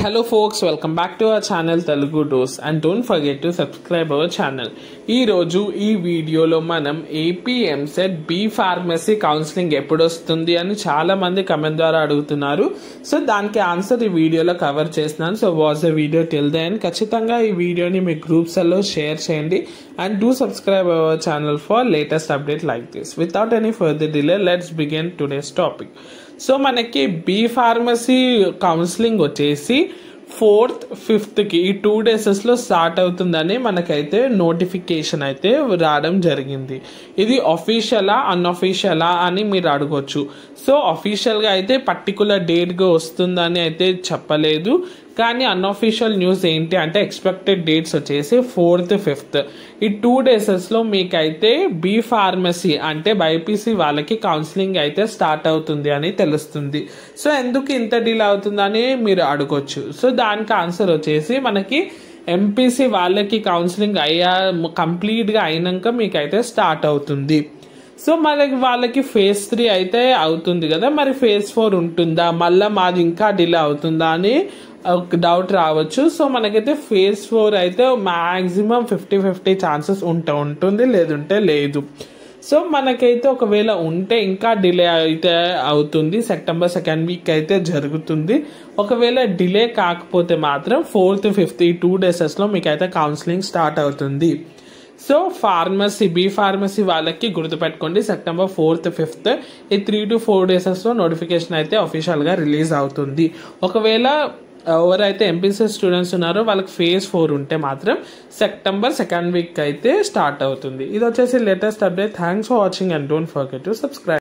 Hello folks, welcome back to our channel Telugu Dose and don't forget to subscribe our channel. ఈ రోజు ఈ వీడియోలో మనం AP EAMCET B pharmacy counselling ఎప్పుడు వస్తుంది అని చాలా మంది కమెంట్ ద్వారా అడుగుతున్నారు. సో దానికి ఆన్సర్ ఈ వీడియోలో కవర్ చేస్తున్నాను. So watch the video till then. ఖచ్చితంగా ఈ వీడియోని మీ గ్రూప్స్లో షేర్ చేయండి and do subscribe our channel for latest update like this. Without any further delay, let's begin today's topic. So మనకి బి ఫార్మసీ కౌన్సిలింగ్ వచ్చేసి 4th 5th కి ఈ 2 డేసెస్లో start అవుతుందని మనకైతే నోటిఫికేషన్ అయితే రావడం జరిగింది. ఇది అఫీషియలా అన్అఫీషియలా అని మీరు అడగొచ్చు. సో అఫీషియల్గా అయితే పర్టికులర్ డేట్గా వస్తుందని అయితే చెప్పలేదు. కానీ అన్అఫీషియల్ న్యూస్ ఏంటి అంటే ఎక్స్పెక్టెడ్ డేట్స్ వచ్చేసి 4th 5th ఈ 2 డేసెస్లో మీకైతే బి ఫార్మసీ అంటే బైపీసీ వాళ్ళకి కౌన్సిలింగ్ అయితే స్టార్ట్ అవుతుంది అని తెలుస్తుంది. సో ఎందుకు ఇంత డిలే అవుతుందని మీరు అడగొచ్చు. సో దానికి ఆన్సర్ వచ్చేసి మనకి ఎంపీసీ వాళ్ళకి కౌన్సిలింగ్ కంప్లీట్గా అయినాక మీకైతే స్టార్ట్ అవుతుంది. సో మనకి వాళ్ళకి phase 3 అయితే అవుతుంది కదా, మరి phase 4 ఉంటుందా, మళ్ళీ మాది ఇంకా డిలే అవుతుందా అని ఒక డౌట్ రావచ్చు. సో మనకైతే phase 4 అయితే మ్యాక్సిమం 50-50 ఛాన్సెస్ ఉంటుంది, లేదంటే లేదు. సో మనకైతే ఒకవేళ ఉంటే ఇంకా డిలే అయితే అవుతుంది, సెప్టెంబర్ 2nd వీక్ అయితే జరుగుతుంది. ఒకవేళ డిలే కాకపోతే మాత్రం 4th 5th ఈ 2 డేసెస్లో మీకైతే కౌన్సిలింగ్ స్టార్ట్ అవుతుంది. సో బి ఫార్మసీ వాళ్ళకి గుర్తుపెట్టుకోండి, సెప్టెంబర్ 4th 5th ఈ 3 to 4 డేసెస్లో నోటిఫికేషన్ అయితే అఫీషియల్గా రిలీజ్ అవుతుంది. ఒకవేళ ఎవరైతే ఎంపీసీ స్టూడెంట్స్ ఉన్నారో వాళ్ళకి phase 4 ఉంటే మాత్రం సెప్టెంబర్ 2nd వీక్ అయితే స్టార్ట్ అవుతుంది. ఇది వచ్చేసి latest update. Thanks for watching and don't forget to subscribe.